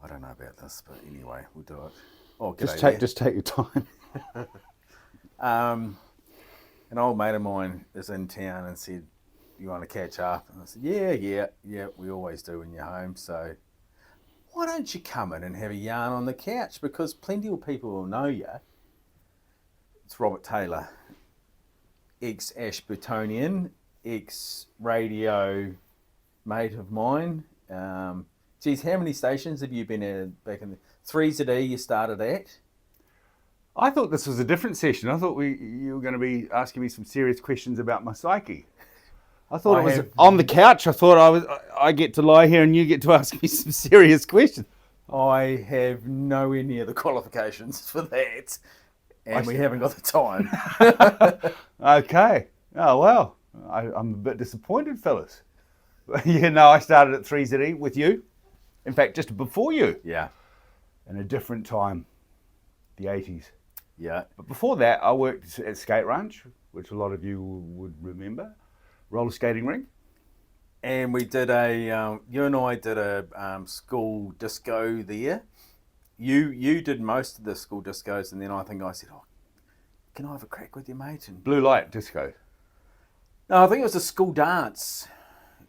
I don't know about this, but anyway, we'll do it. Oh, Just take your time. An old mate of mine is in town and said, "You want to catch up?" And I said, "Yeah. We always do when you're home. So why don't you come in and have a yarn on the couch? Because plenty of people will know you." It's Robert Taylor, ex-Ashburtonian, ex-radio mate of mine. Geez, how many stations have you been at back in the 3ZE you started at? I thought this was a different session. I thought you were going to be asking me some serious questions about my psyche. I thought it was on the couch. I thought I get to lie here and you get to ask me some serious questions. I have nowhere near the qualifications for that, and we haven't got the time. Okay. Oh, well, I'm a bit disappointed, fellas. I started at 3ZE with you. In fact, just before you. Yeah. In a different time, the 80s. Yeah. But before that, I worked at Skate Ranch, which a lot of you would remember. Roller skating rink. And we did you and I did a school disco there. You did most of the school discos, and then I think I said, "Oh, can I have a crack with you, mate?" And Blue light disco. no, I think it was a school dance.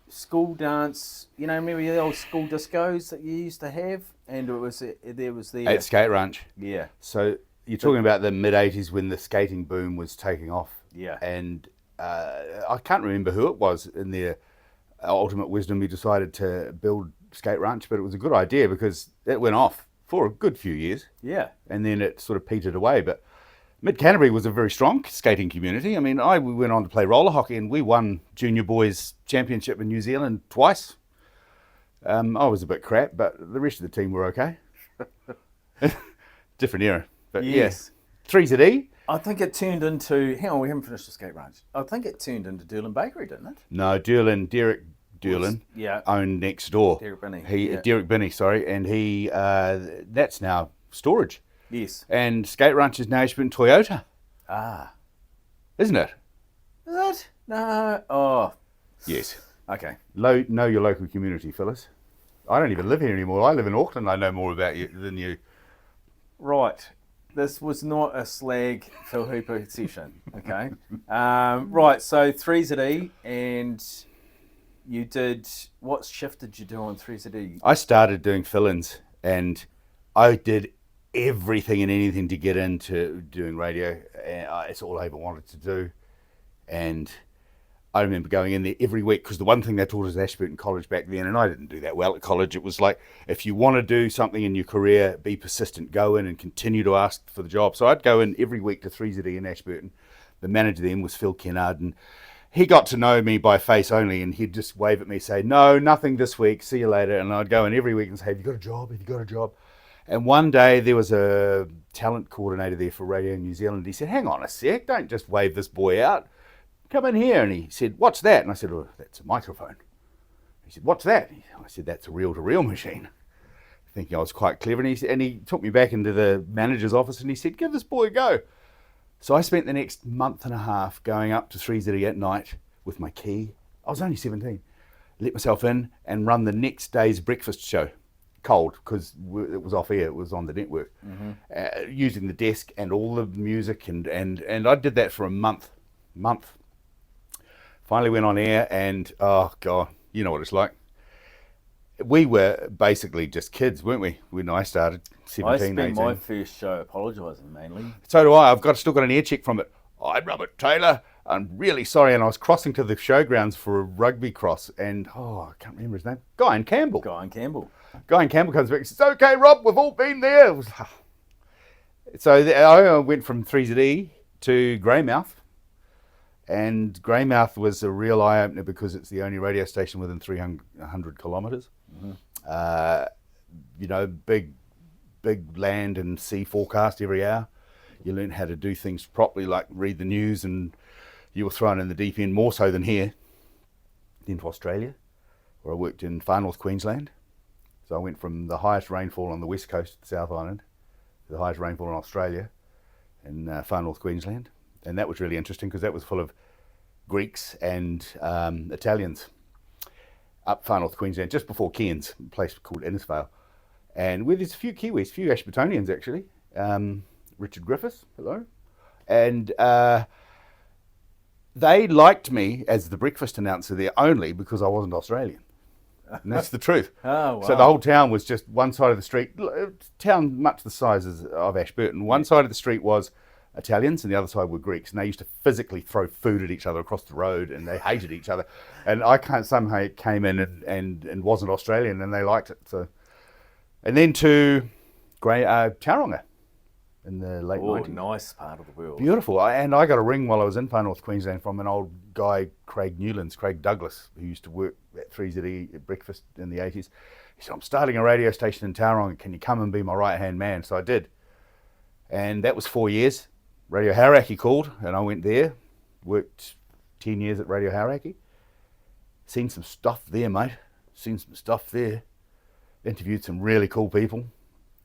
School dance, remember the old school discos that you used to have? And there was there. At Skate Ranch. Yeah. So you're talking about the mid-80s when the skating boom was taking off. Yeah. And I can't remember who it was in their ultimate wisdom who decided to build Skate Ranch, but it was a good idea because it went off for a good few years. Yeah. And then it sort of petered away. But Mid-Canterbury was a very strong skating community. I mean, we went on to play roller hockey and we won Junior Boys Championship in New Zealand twice. I was a bit crap, but the rest of the team were okay. Different era. But yes. Yeah. 3ZE. I think it turned into, hang on, we haven't finished the Skate Ranch. I think it turned into Durlin Bakery, didn't it? No, Derek Durlin owned next door. Derek Binney. Derek Binney, sorry. And he, that's now storage. Yes. And Skate Ranch is now Ashburton Toyota. Ah. Isn't it? Is it? No. Oh. Yes. Okay. Know your local community, Phyllis. I don't even live here anymore. I live in Auckland. I know more about you than you. Right. This was not a slag Phil Hooper session, okay? Right, so 3ZE, and you did, what shift did you do on 3ZE? I started doing fill-ins, and I did everything and anything to get into doing radio. It's all I ever wanted to do. And I remember going in there every week because the one thing they taught us at Ashburton College back then, and I didn't do that well at college, it was like, if you want to do something in your career, be persistent, go in and continue to ask for the job. So I'd go in every week to 3ZE in Ashburton. The manager then was Phil Kennard, and he got to know me by face only, and he'd just wave at me, say, "No, nothing this week, see you later." And I'd go in every week and say, "Have you got a job? Have you got a job?" And one day there was a talent coordinator there for Radio New Zealand. He said, "Hang on a sec, don't just wave this boy out. Come in here." And he said, "What's that?" And I said, "Oh, that's a microphone." He said, "What's that?" I said, "That's a reel-to-reel machine." Thinking I was quite clever. And he took me back into the manager's office and he said, "Give this boy a go." So I spent the next month and a half going up to 3ZE at night with my key. I was only 17. Let myself in and run the next day's breakfast show. Cold, because it was off air, it was on the network. Mm-hmm. Using the desk and all the music. And I did that for a month. Finally went on air and, oh God, you know what it's like. We were basically just kids, weren't we, when I started, 17, I spent 18. my first show apologising mainly. So do I. I've still got an air check from it. "I'm Robert Taylor. I'm really sorry." And I was crossing to the showgrounds for a rugby cross and, I can't remember his name. Guy and Campbell comes back and says, "Okay, Rob, we've all been there." So I went from 3ZE to Greymouth. And Greymouth was a real eye-opener because it's the only radio station within 300 kilometres. Mm-hmm. Big land and sea forecast every hour. You learn how to do things properly, like read the news, and you were thrown in the deep end more so than here. Then to Australia, where I worked in far north Queensland. So I went from the highest rainfall on the west coast of the South Island to the highest rainfall in Australia in far north Queensland. And that was really interesting because that was full of Greeks and Italians up far north Queensland, just before Cairns, a place called Innisfail. and there's a few Kiwis, a few Ashburtonians actually. Richard Griffiths, hello, and they liked me as the breakfast announcer there only because I wasn't Australian. And that's the truth. Oh, wow. So the whole town was just one side of the street, town much the size of Ashburton. One side of the street was Italians and the other side were Greeks. And they used to physically throw food at each other across the road and they hated each other. And I somehow came in and wasn't Australian and they liked it. So, and then to Tauranga in the late 90s. Nice part of the world. Beautiful. And I got a ring while I was in Far North Queensland from an old guy, Craig Douglas, who used to work at 3ZE at breakfast in the 80s. He said, I'm starting a radio station in Tauranga. Can you come and be my right-hand man? So I did. And that was 4 years. Radio Hauraki called, and I went there. Worked 10 years at Radio Hauraki. Seen some stuff there, mate. Interviewed some really cool people.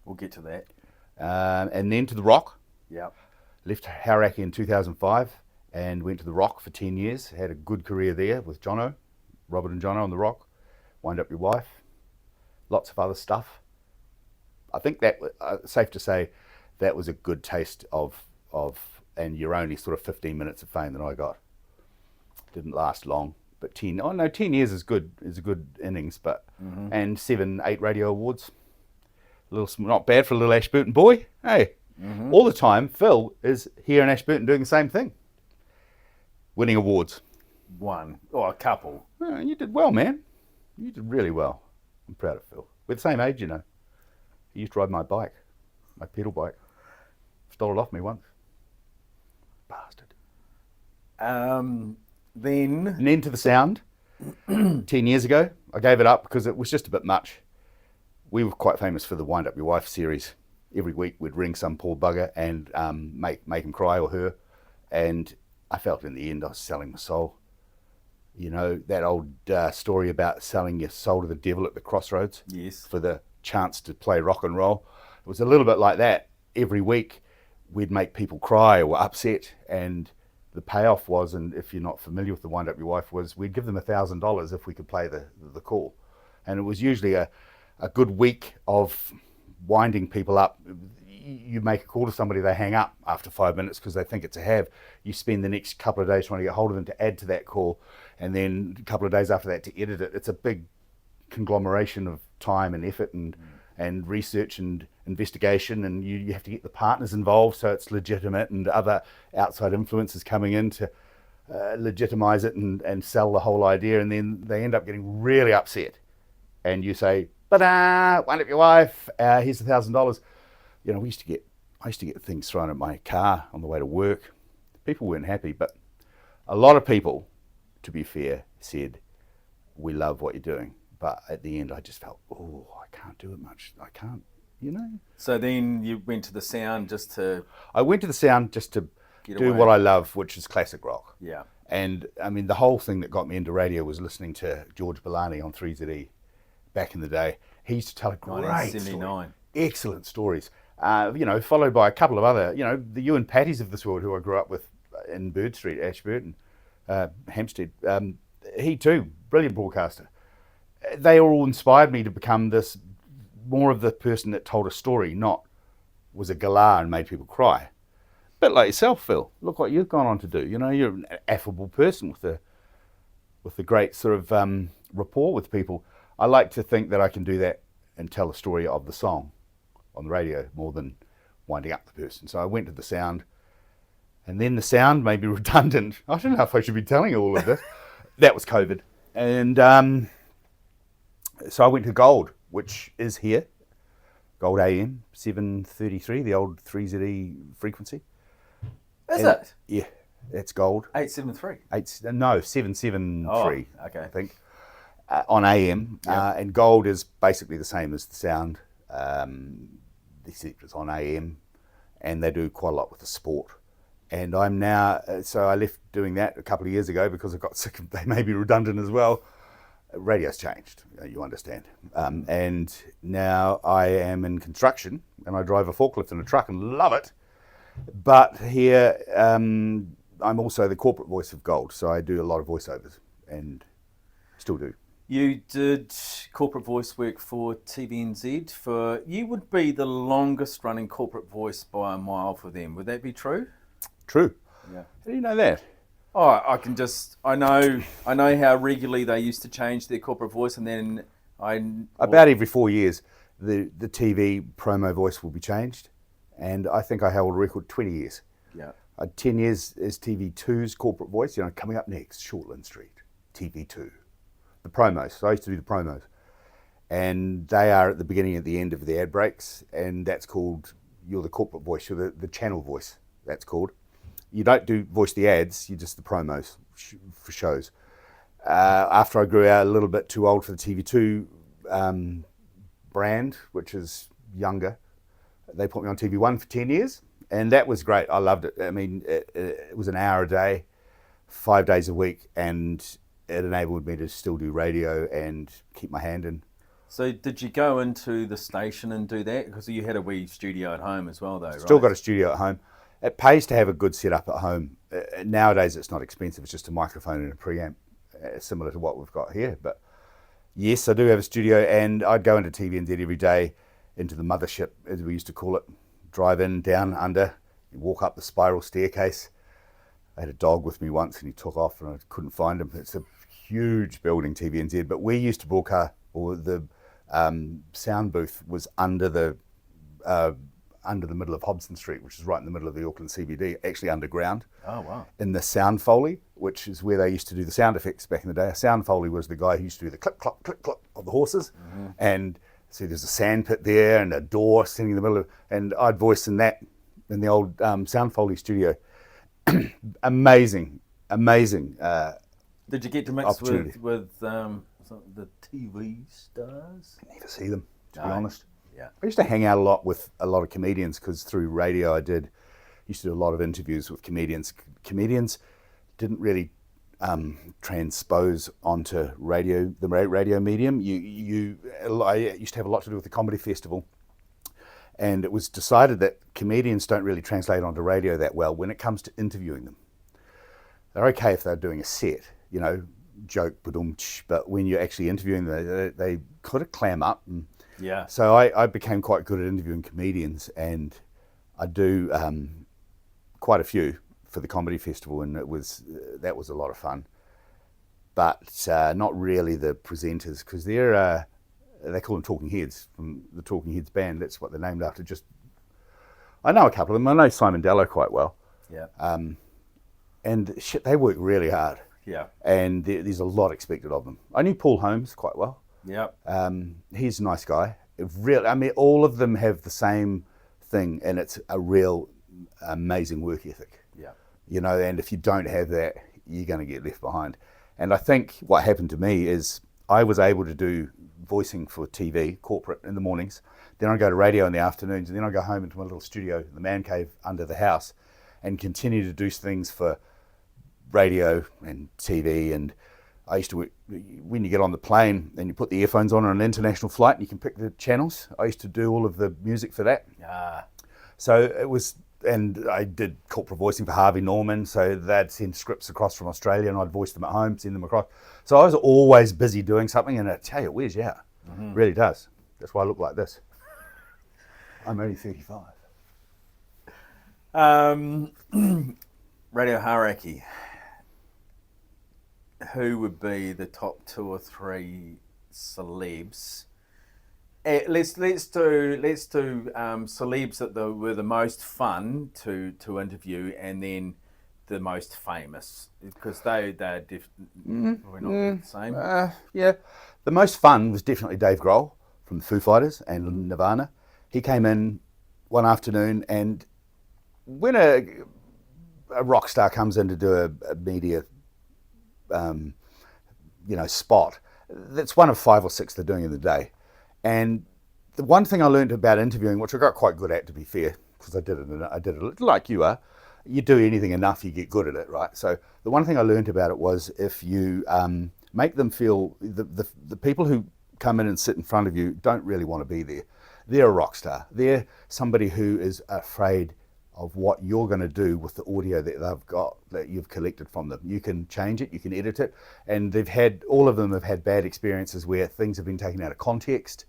We'll get to that. And then to the Rock. Yep. Left Hauraki in 2005 and went to the Rock for 10 years. Had a good career there with Robert and Jono on the Rock. Wind Up Your Wife. Lots of other stuff. I think that, safe to say, that was a good taste of, and you're only sort of 15 minutes of fame that I got. Didn't last long, but 10 years is good, is a good innings, but, and 7, 8 radio awards. Not bad for a little Ashburton boy. Hey, all the time, Phil is here in Ashburton doing the same thing. Winning awards. One, or a couple. Oh, you did well, man. You did really well. I'm proud of Phil. We're the same age, you know. He used to ride my bike, my pedal bike. Stole it off me once. Bastard. Then And then to the Sound, 10 years ago. I gave it up because it was just a bit much. We were quite famous for the Wind Up Your Wife series. Every week we'd ring some poor bugger and make him cry or her. And I felt in the end I was selling my soul. You know, that old story about selling your soul to the devil at the crossroads. Yes. For the chance to play rock and roll. It was a little bit like that. Every week we'd make people cry or upset, and the payoff was, and if you're not familiar with the Wind Up Your Wife, was we'd give them $1,000 if we could play the call. And it was usually a good week of winding people up. You make a call to somebody, they hang up after 5 minutes because they think it's a have. You spend the next couple of days trying to get hold of them to add to that call, and then a couple of days after that to edit it. It's a big conglomeration of time and effort and research and investigation, and you have to get the partners involved so it's legitimate, and other outside influences coming in to legitimize it and sell the whole idea, and then they end up getting really upset. And you say, "Ba-da! Wind Up Your Wife. Here's $1,000." You know, I used to get things thrown at my car on the way to work. People weren't happy, but a lot of people, to be fair, said, "We love what you're doing." But at the end, I just felt, oh, I can't do it much. I can't, you know. So then you went to the Sound just to... I went to the Sound just to do what I love, which is classic rock. Yeah. And I mean, the whole thing that got me into radio was listening to George Bellani on 3ZE back in the day. He used to tell a great story. Excellent stories. You know, followed by a couple of other, you know, the Ewan Patties of this world who I grew up with in Bird Street, Ashburton, Hampstead. He too, brilliant broadcaster. They all inspired me to become more of the person that told a story, not was a galah and made people cry. Bit like yourself, Phil. Look what you've gone on to do. You know, you're an affable person with a great sort of rapport with people. I like to think that I can do that and tell the story of the song on the radio more than winding up the person. So I went to the Sound, and then the Sound may be redundant. I don't know if I should be telling you all of this. That was COVID. And so I went to Gold, which is here. Gold AM, 733, the old 3ZE frequency. Is it? Yeah, it's Gold. 873? No, 773, okay. I think, on AM. Yeah. And Gold is basically the same as the Sound, except it's on AM, and they do quite a lot with the sport. And I'm now, so I left doing that a couple of years ago because I got sick of, they may be redundant as well. Radio's changed, you understand. And now I am in construction, and I drive a forklift and a truck and love it. But here, I'm also the corporate voice of Gold, so I do a lot of voiceovers and still do. You did corporate voice work for TVNZ for, you would be the longest running corporate voice by a mile for them. Would that be true? True. Yeah. How do you know that? Oh, I know how regularly they used to change their corporate voice, and then About every 4 years, the TV promo voice will be changed, and I think I held a record 20 years. Yeah. 10 years as TV2's corporate voice, coming up next, Shortland Street, TV2. The promos. So I used to do the promos. And they are at the beginning and the end of the ad breaks, and that's called, you're the corporate voice, you're the channel voice, that's called. You don't do voice the ads, you're just the promos for shows. After I grew out a little bit too old for the TV2 brand, which is younger, they put me on TV1 for 10 years, and that was great. I loved it. I mean, it was an hour a day, 5 days a week, and it enabled me to still do radio and keep my hand in. So did you go into the station and do that? Because you had a wee studio at home as well, though, right? Still got a studio at home. It pays to have a good setup at home. Nowadays, it's not expensive. It's just a microphone and a preamp, similar to what we've got here. But yes, I do have a studio, and I'd go into TVNZ every day, into the mothership, as we used to call it. Drive in, down, under, walk up the spiral staircase. I had a dog with me once, and he took off, and I couldn't find him. It's a huge building, TVNZ, but we used to broadcast, or the sound booth was under the middle of Hobson Street, which is right in the middle of the Auckland CBD, actually underground. Oh, wow. In the sound foley, which is where they used to do the sound effects back in the day. A sound foley was the guy who used to do the clip, clop, clip, clop of the horses. Mm-hmm. And so there's a sand pit there and a door sitting in the middle of, and I'd voice in that, in the old sound foley studio. Amazing. Did you get to mix with the TV stars? I never see them, to be honest. Yeah. I used to hang out a lot with a lot of comedians, because through radio used to do a lot of interviews with comedians. Comedians didn't really transpose onto radio, the radio medium. I used to have a lot to do with the comedy festival, and it was decided that comedians don't really translate onto radio that well when it comes to interviewing them. They're okay if they're doing a set, joke, but when you're actually interviewing them, they kind of clam up. And yeah. So I became quite good at interviewing comedians, and I do quite a few for the comedy festival, and that was a lot of fun. But not really the presenters, because they call them Talking Heads, from the Talking Heads band. That's what they're named after. I know a couple of them. I know Simon Dello quite well. Yeah. And shit, they work really hard. Yeah. And there's a lot expected of them. I knew Paul Holmes quite well. Yeah. He's a nice guy. All of them have the same thing, and it's a real amazing work ethic. Yeah. And if you don't have that, you're going to get left behind. And I think what happened to me is I was able to do voicing for TV, corporate, in the mornings. Then I'd go to radio in the afternoons, and then I'd go home into my little studio, the man cave under the house, and continue to do things for radio and TV. And I used to work, when you get on the plane and you put the earphones on an international flight and you can pick the channels, I used to do all of the music for that. Ah. So it was, and I did corporate voicing for Harvey Norman, so they'd send scripts across from Australia and I'd voice them at home, send them across. So I was always busy doing something, and I tell you, it wears you out. Mm-hmm. It really does. That's why I look like this. I'm only 35. Radio hierarchy. Who would be the top 2 or 3 celebs? Let's do celebs that were the most fun to interview, and then the most famous, because they're probably not the same. Yeah, the most fun was definitely Dave Grohl from the Foo Fighters and Nirvana. He came in one afternoon, and when a rock star comes in to do a media spot, that's one of 5 or 6 they're doing in the day. And the one thing I learned about interviewing, which I got quite good at, to be fair, because I did it like you are, you do anything enough, you get good at it, right? So the one thing I learned about it was, if you make them feel, the people who come in and sit in front of you don't really want to be there. They're a rock star. They're somebody who is afraid of what you're going to do with the audio that they've got, that you've collected from them. You can change it, you can edit it, and all of them have had bad experiences where things have been taken out of context.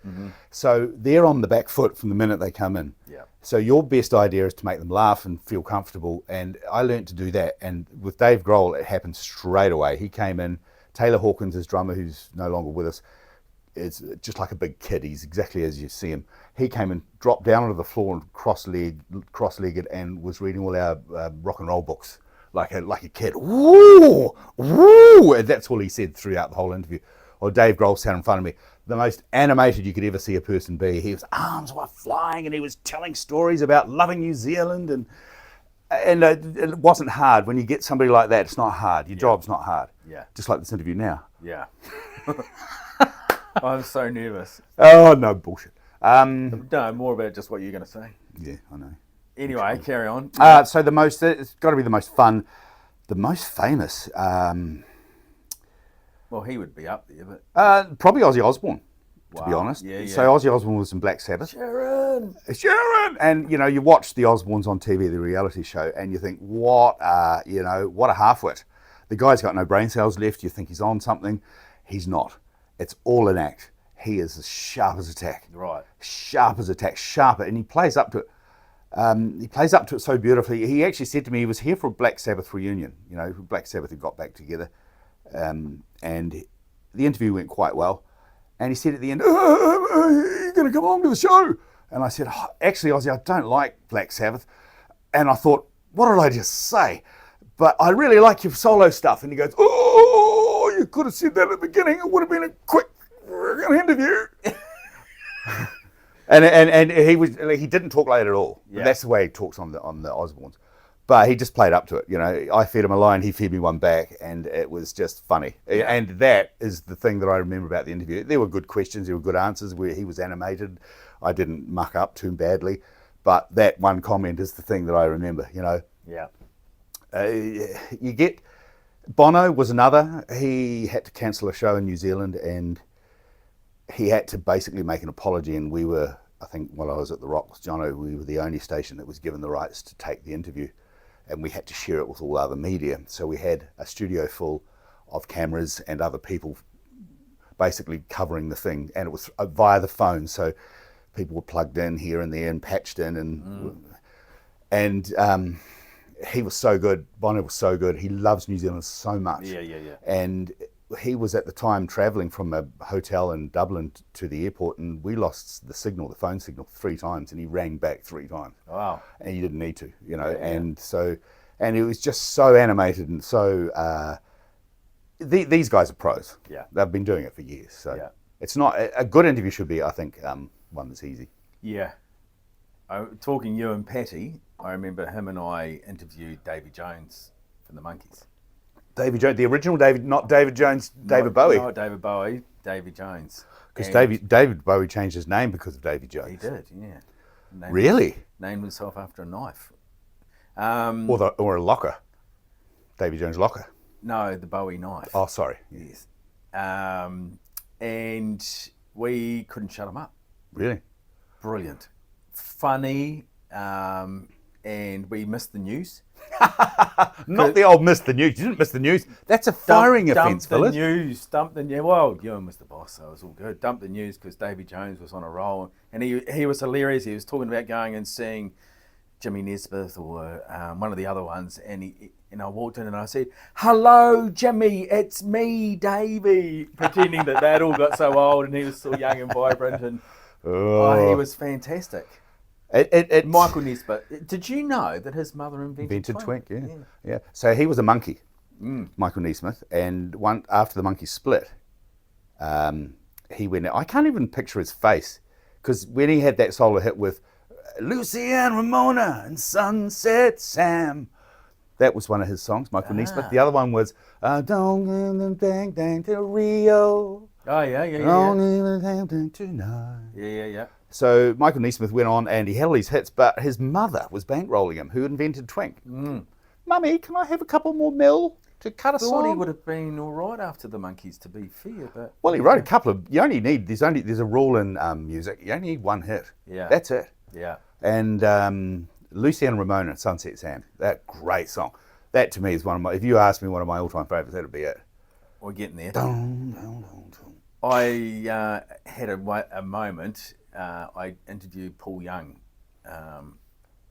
So they're on the back foot from the minute they come in. Yeah. So your best idea is to make them laugh and feel comfortable, and I learned to do that. And with Dave Grohl, it happened straight away. He came in, Taylor Hawkins, his drummer, who's no longer with us, is just like a big kid. He's exactly as you see him. He came and dropped down onto the floor and cross-legged, and was reading all our rock and roll books like a kid. Woo, woo! And that's all he said throughout the whole interview. Or Dave Grohl sat in front of me, the most animated you could ever see a person be. His arms were flying, and he was telling stories about loving New Zealand, and it wasn't hard. When you get somebody like that, it's not hard. Your job's not hard. Yeah. Just like this interview now. Yeah. I'm so nervous. Oh, no, bullshit. No, more about just what you're going to say. Yeah, I know. Anyway, carry on. So it's got to be the most fun, the most famous. Well, he would be up there, but Probably Ozzy Osbourne, to be Wow. honest. Yeah, yeah. So Ozzy Osbourne was in Black Sabbath. Sharon. And you watch the Osbournes on TV, the reality show, and you think, what a halfwit. The guy's got no brain cells left. You think he's on something. He's not. It's all an act. He is as sharp as a tack. Right. Sharp as a tack, sharper, and he plays up to it. He plays up to it so beautifully. He actually said to me he was here for a Black Sabbath reunion. Black Sabbath had got back together, and the interview went quite well. And he said at the end, "You're going to come along to the show?" And I said, "Actually, Ozzy, I don't like Black Sabbath." And I thought, what did I just say? But I really like your solo stuff. And he goes, "Oh, you could have said that at the beginning. It would have been a quick interview." and he didn't talk like that at all. Yeah. That's the way he talks on the Osbournes. But he just played up to it. I fed him a line, he fed me one back, and it was just funny. Yeah. And that is the thing that I remember about the interview. There were good questions, there were good answers, where he was animated. I didn't muck up too badly, but that one comment is the thing that I remember. Yeah. You get Bono was another. He had to cancel a show in New Zealand, and he had to basically make an apology. And we were, I think, while I was at the Rock with Jono, we were the only station that was given the rights to take the interview, and we had to share it with all other media. So we had a studio full of cameras and other people basically covering the thing, and it was via the phone. So people were plugged in here and there and patched in, and he was so good. Bono was so good. He loves New Zealand so much. Yeah. And he was at the time travelling from a hotel in Dublin to the airport, and we lost the phone signal 3 times, and he rang back 3 times. Wow. And you didn't need to, Yeah. and it was just so animated and so. These guys are pros. Yeah. They've been doing it for years. So Yeah. it's not a good interview. Should be, I think, one that's easy. Yeah. Talking you and Patty, I remember him and I interviewed Davy Jones from the Monkees. David Jones, the original David, not David Jones, David Bowie. Not David Bowie, Davy Jones. Because And David Bowie changed his name because of Davy Jones. He did, yeah. Really? Named himself after a knife. Or a locker. Davy Jones locker. No, the Bowie knife. Oh, sorry. Yes. And we couldn't shut him up. Really? Brilliant. Funny. And we missed the news. Not the old missed the news. You didn't miss the news. That's a firing offence, fellas. Dump the news. Well, Ewan was the boss, so it was all good. Dump the news because Davy Jones was on a roll. And he was hilarious. He was talking about going and seeing Jimmy Nesbitt or one of the other ones. And I walked in and I said, "Hello, Jimmy, it's me, Davy," pretending that all got so old and he was so young and vibrant. And he was fantastic. Michael Nesbitt. Did you know that his mother invented Twink? Yeah. So he was a monkey, Michael Nesmith, and after the Monkees split, he went. I can't even picture his face, because when he had that solo hit with Lucy and Ramona and Sunset Sam, that was one of his songs, Michael Nesmith. The other one was "Don't Bang Bang to Rio." Oh yeah. Don't even Hampton tonight. Yeah. So Michael Nesmith went on and he had all these hits, but his mother was bankrolling him, who invented Twink. Mummy, can I have a couple more mil to cut a song? Thought he would have been all right after the Monkees, to be fair. But Well, he wrote a couple of. There's a rule in music. You only need one hit. Yeah. That's it. Yeah. And Lucy and Ramona and Sunset Sam. That great song. That to me is one of my. If you ask me one of my all-time favourites, that'd be it. We're getting there. Dun, dun, dun, dun. I had a moment. I interviewed Paul Young.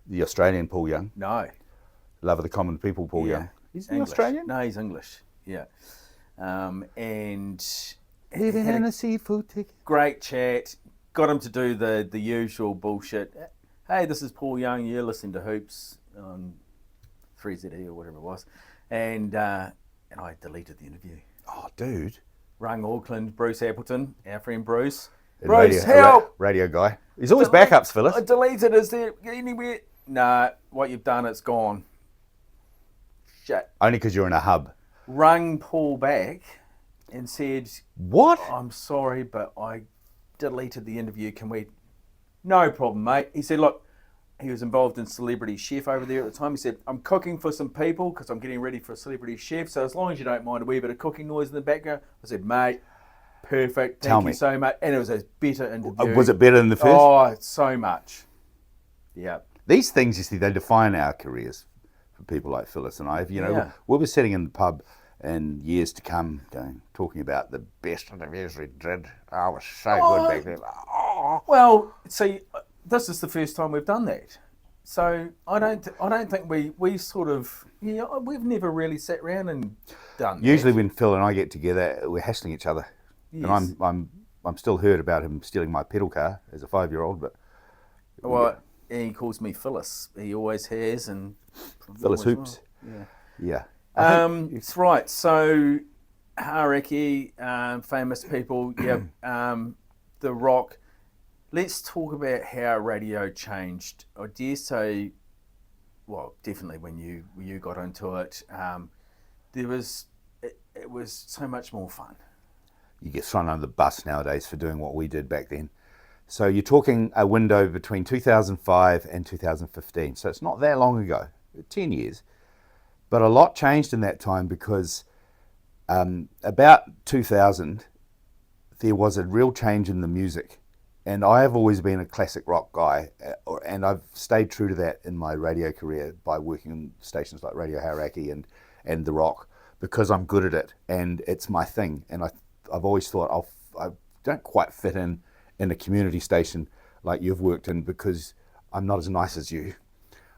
The Australian Paul Young. No. Love of the Common People Paul Yeah. Young. Is he English. Australian? No, he's English. Yeah. And Living had in a a seafood ticket. great chat. Got him to do the usual bullshit. Hey, this is Paul Young. You're listening to Hoops on 3ZE or whatever it was. And I deleted the interview. Oh, dude. Rung Auckland, Bruce Appleton, our friend Bruce. A Bruce, help! radio guy. He's always backups, Phyllis. I deleted. Is there anywhere? Nah, what you've done, it's gone. Shit. Only because you're in a hub. Rung Paul back and said, What? I'm sorry, but I deleted the interview. Can we? No problem, mate. He said, look, he was involved in Celebrity Chef over there at the time. He said, I'm cooking for some people because I'm getting ready for a Celebrity Chef. So as long as you don't mind a wee bit of cooking noise in the background. I said, mate, perfect. Thank you so much. And it was a better interview. Was it better than the first? Oh, so much. Yeah. These things, you see, they define our careers for people like Phyllis and I. You know, Yeah. we were sitting in the pub in years to come talking about the best interviews we did. Oh, it was so good back then. Oh. Well, see, this is the first time we've done that. So I don't think we sort of, we've never really sat around and done Usually that. when Phil and I get together, we're hassling each other. Yes. And I'm still hurt about him stealing my pedal car as a 5-year-old, but Well, he calls me Phyllis. He always has, and Phyllis always Hoops. will. Yeah. Yeah. That's right. So, Hauraki, famous people, The Rock. Let's talk about how radio changed. I dare say, well, definitely when you got into it, it was so much more fun. You get thrown under the bus nowadays for doing what we did back then. So you're talking a window between 2005 and 2015. So it's not that long ago, 10 years. But a lot changed in that time because about 2000, there was a real change in the music. And I have always been a classic rock guy, and I've stayed true to that in my radio career by working on stations like Radio Hauraki and The Rock, because I'm good at it and it's my thing. And I've always thought I don't quite fit in a community station like you've worked in, because I'm not as nice as you.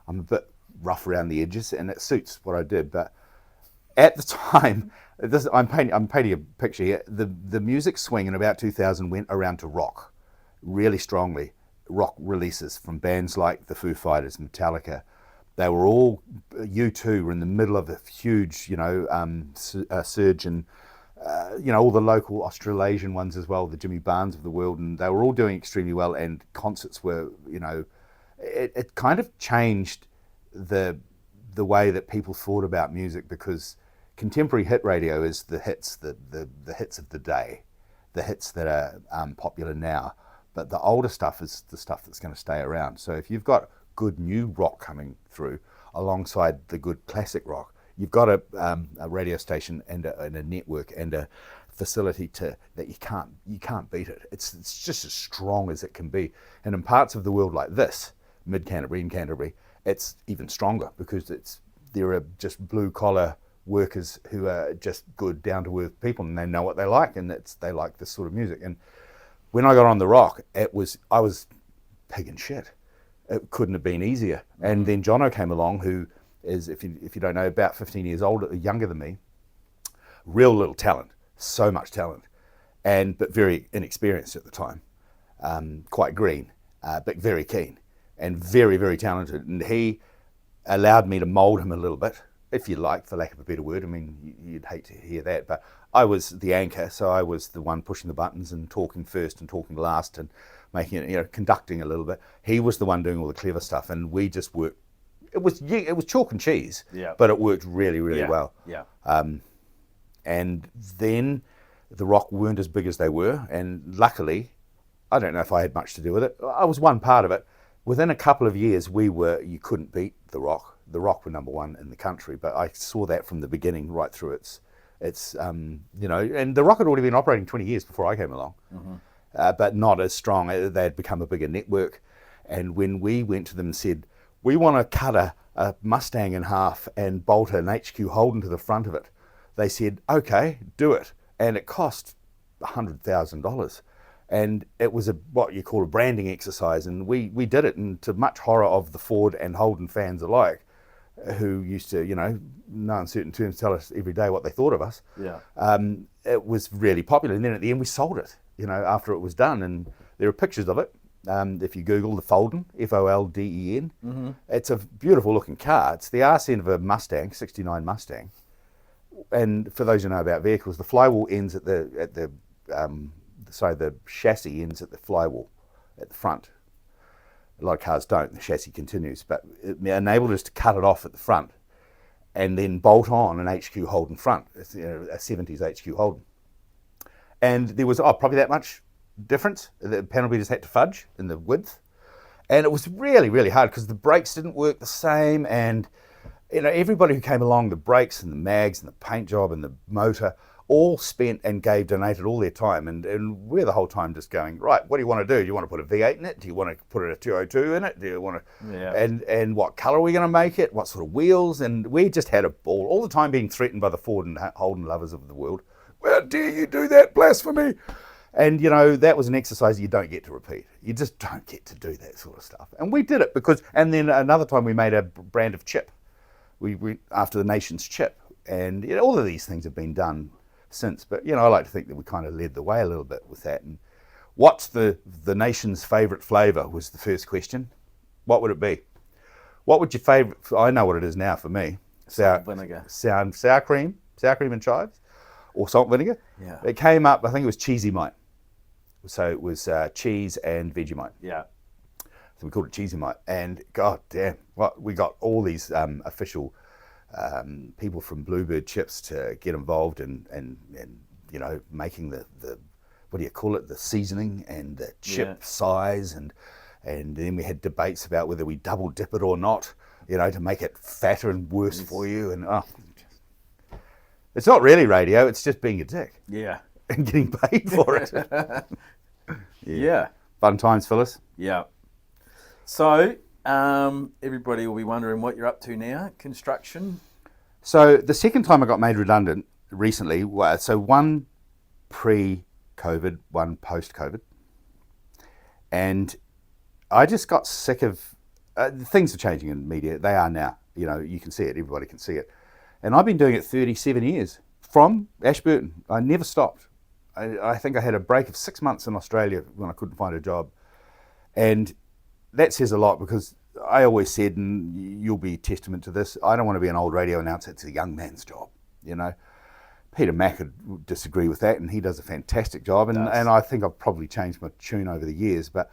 I'm a bit rough around the edges, and it suits what I did. But at the time, I'm painting a picture here. The music swing in about 2000 went around to rock, really strongly. Rock releases from bands like the Foo Fighters, Metallica. They were all, U2 were in the middle of a huge, surge, and all the local Australasian ones as well, the Jimmy Barnes of the world, and they were all doing extremely well. And concerts were, it kind of changed the way that people thought about music, because contemporary hit radio is the hits, the hits of the day, the hits that are popular now. But the older stuff is the stuff that's going to stay around. So if you've got good new rock coming through alongside the good classic rock, you've got a radio station and a network and a facility that you can't beat it. It's just as strong as it can be. And in parts of the world like this, Mid Canterbury and Canterbury, it's even stronger, because there are just blue collar workers who are just good, down to earth people, and they know what they like, and they like this sort of music. And when I got on The Rock, I was pig in shit. It couldn't have been easier. And then Jono came along, who is, if you don't know, about 15 years older, younger than me. Real little talent, so much talent, but very inexperienced at the time. Quite green, but very keen, and very, very talented. And he allowed me to mould him a little bit, if you like, for lack of a better word. I mean, you'd hate to hear that, but I was the anchor, so I was the one pushing the buttons and talking first and talking last and making it, conducting a little bit. He was the one doing all the clever stuff, and we just worked. It was chalk and cheese, but it worked really, really well. Yeah. And then The Rock weren't as big as they were, and luckily, I don't know if I had much to do with it. I was one part of it. Within a couple of years, you couldn't beat The Rock. The Rock were number one in the country, but I saw that from the beginning right through its and The Rock had already been operating 20 years before I came along, but not as strong. They had become a bigger network. And when we went to them and said, we want to cut a Mustang in half and bolt an HQ Holden to the front of it. They said, okay, do it. And it cost $100,000. And it was what you call a branding exercise. And we did it, and to much horror of the Ford and Holden fans alike, who used to, no uncertain terms, tell us every day what they thought of us. Yeah. It was really popular. And then at the end we sold it, after it was done. And there are pictures of it. If you Google the Folden, Folden, it's a beautiful looking car. It's the arse end of a Mustang, 69 Mustang. And for those who know about vehicles, the flywheel ends at the chassis ends at the flywheel at the front. A lot of cars don't. The chassis continues, but it enabled us to cut it off at the front and then bolt on an HQ Holden front, a 70s HQ Holden. And there was probably that much difference. The panel beaters had to fudge in the width, and it was really, really hard because the brakes didn't work the same. And everybody who came along, the brakes and the mags and the paint job and the motor, all spent and donated all their time, and we're the whole time just going, right, what do you want to do? Do you want to put a V8 in it? Do you want to put a 202 in it? Do you want to, and what colour are we going to make it? What sort of wheels? And we just had a ball, all the time being threatened by the Ford and Holden lovers of the world. How dare you do that, blasphemy? And that was an exercise you don't get to repeat. You just don't get to do that sort of stuff. And we did it and then another time we made a brand of chip. We went after the nation's chip, and all of these things have been done since, but I like to think that we kind of led the way a little bit with that. And what's the nation's favourite flavour was the first question. What would it be? What would your favourite? I know what it is now for me. Salt vinegar. Sour cream and chives, or salt vinegar. Yeah. It came up. I think it was Cheesy Mite. So it was cheese and Vegemite. Yeah. So we called it Cheesy Mite. And god damn, we got all these official people from Bluebird Chips to get involved in making the what do you call it, the seasoning and the chip size, and then we had debates about whether we double dip it or not, to make it fatter and worse for you. And it's not really radio, it's just being a dick. Yeah. And getting paid for it. Yeah. Fun times, Phyllis. Yeah. So everybody will be wondering what you're up to now. Construction. So the second time I got made redundant recently, so one pre-COVID, one post-COVID, and I just got sick of things are changing in media. They are now. You can see it. Everybody can see it. And I've been doing it 37 years from Ashburton. I never stopped. I think I had a break of 6 months in Australia when I couldn't find a job, and that says a lot, because I always said, and you'll be testament to this, I don't want to be an old radio announcer. It's a young man's job, Peter Mack would disagree with that, and he does a fantastic job, and I think I've probably changed my tune over the years, but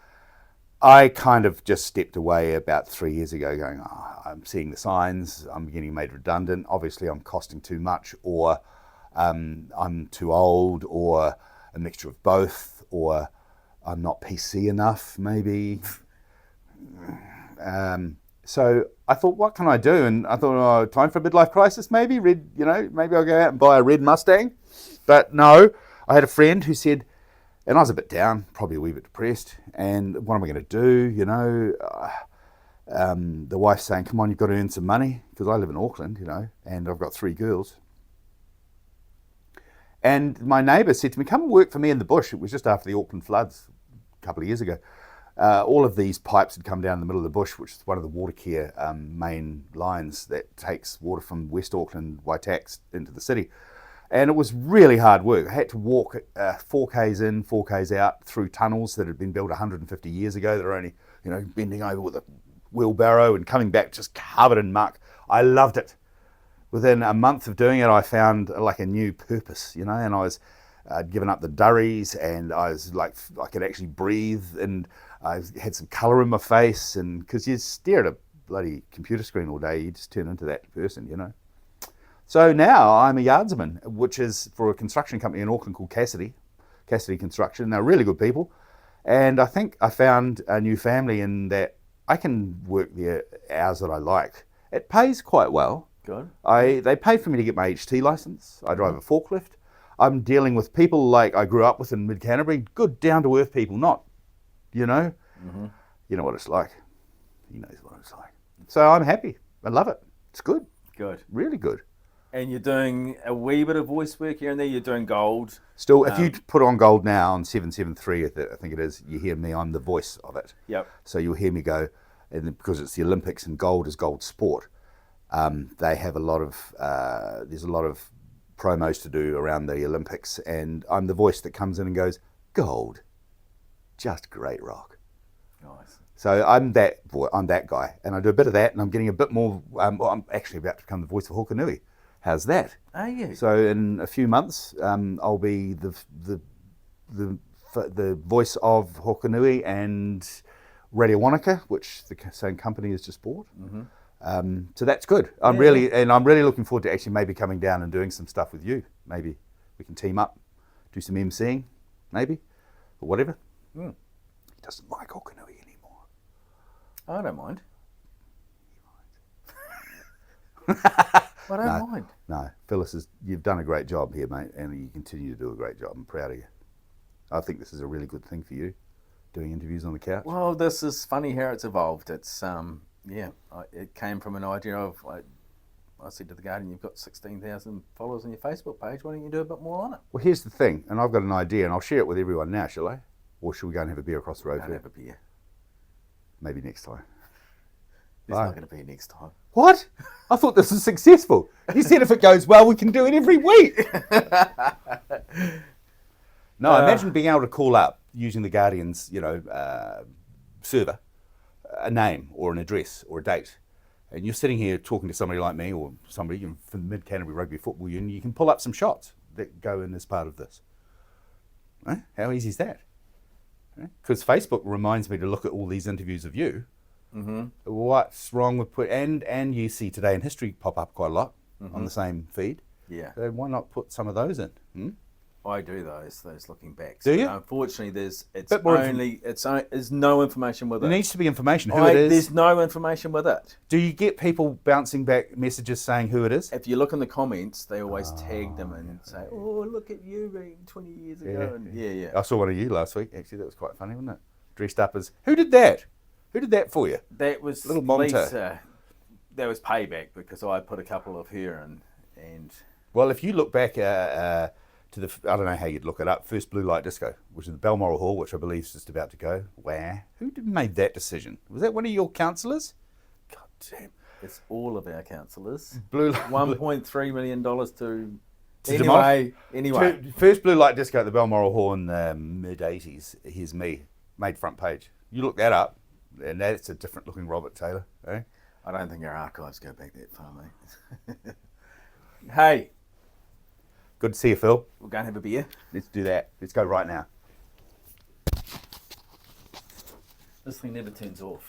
I kind of just stepped away about 3 years ago going, I'm seeing the signs, I'm getting made redundant, obviously I'm costing too much, or I'm too old, or a mixture of both, or I'm not PC enough, maybe. So I thought, what can I do? And I thought, time for a midlife crisis, maybe. Maybe I'll go out and buy a red Mustang. But no, I had a friend who said, and I was a bit down, probably a wee bit depressed, and what am I going to do? The wife's saying, come on, you've got to earn some money, because I live in Auckland, and I've got 3 girls. And my neighbour said to me, come and work for me in the bush. It was just after the Auckland floods a couple of years ago. All of these pipes had come down the middle of the bush, which is one of the water care main lines that takes water from West Auckland, Waitax, into the city. And it was really hard work. I had to walk 4Ks in, 4Ks out through tunnels that had been built 150 years ago that are only, bending over with a wheelbarrow and coming back just covered in muck. I loved it. Within a month of doing it, I found like a new purpose, and I'd given up the durries, and I was like, I could actually breathe, and I had some colour in my face, and because you stare at a bloody computer screen all day, you just turn into that person, So now I'm a yardsman, which is for a construction company in Auckland called Cassidy Construction. They're really good people, and I think I found a new family in that I can work the hours that I like. It pays quite well. Good. They pay for me to get my HT license. I drive a forklift. I'm dealing with people like I grew up with in Mid-Canterbury, good down-to-earth people, not, You know what it's like. He knows what it's like. So I'm happy. I love it. It's good. Good. Really good. And you're doing a wee bit of voice work here and there. You're doing gold. Still, if you put on gold now on 773, I think it is, you hear me. I'm the voice of it. Yep. So you'll hear me go, and because it's the Olympics and gold is gold sport. They have a lot of there's a lot of promos to do around the Olympics, and I'm the voice that comes in and goes, gold, just great rock. Nice. So I'm that guy, and I do a bit of that, and I'm getting a bit more. I'm actually about to become the voice of Hokanui. How's that? Are you? So in a few months, I'll be the voice of Hokanui and Radio Wanaka, which the same company has just bought. Mm-hmm. So that's good. I'm really looking forward to actually maybe coming down and doing some stuff with you. Maybe we can team up, do some MCing, maybe, or whatever. Mm. He doesn't like Hokanui anymore. I don't mind. I don't mind. No, Phyllis, you've done a great job here, mate, and you continue to do a great job. I'm proud of you. I think this is a really good thing for you, doing interviews on the couch. Well, this is funny how it's evolved. It's it came from an idea of I said to the Guardian, you've got 16,000 followers on your Facebook page. Why don't you do a bit more on it? Well, here's the thing, and I've got an idea, and I'll share it with everyone now, shall I? Or should we go and have a beer across the road? Don't have a beer. Maybe next time. There's not going to be next time. What? I thought this was successful. You said if it goes well, we can do it every week. No, imagine being able to call up using the Guardian's, server, a name or an address or a date, and you're sitting here talking to somebody like me or somebody from the Mid-Canterbury Rugby Football Union. You can pull up some shots that go in as part of this. How easy is that? Because Facebook reminds me to look at all these interviews of you. Mm-hmm. What's wrong with and you see Today in History pop up quite a lot on the same feed. Yeah. So why not put some of those in? I do those looking back. Do you? Unfortunately, there's no information with it. There needs to be information. Who it is? There's no information with it. Do you get people bouncing back messages saying who it is? If you look in the comments, they always tag them and say, "Oh, look at you being 20 years ago." Yeah. I saw one of you last week. Actually, that was quite funny, wasn't it? Dressed up as who did that? Who did that for you? That was Little Monta. Lisa. That was payback because I put a couple of her in, and well, if you look back to the, I don't know how you'd look it up, first Blue Light Disco, which is the Balmoral Hall, which I believe is just about to go. Wow. Who made that decision? Was that one of your councillors? God damn. It's all of our councillors. Blue $1.3 million to Anyway. First Blue Light Disco at the Balmoral Hall in the mid-80s. Here's me. Made front page. You look that up, and that's a different looking Robert Taylor. Eh? I don't think our archives go back that far, mate. Hey. Good to see you, Phil. We'll go and have a beer. Let's do that. Let's go right now. This thing never turns off.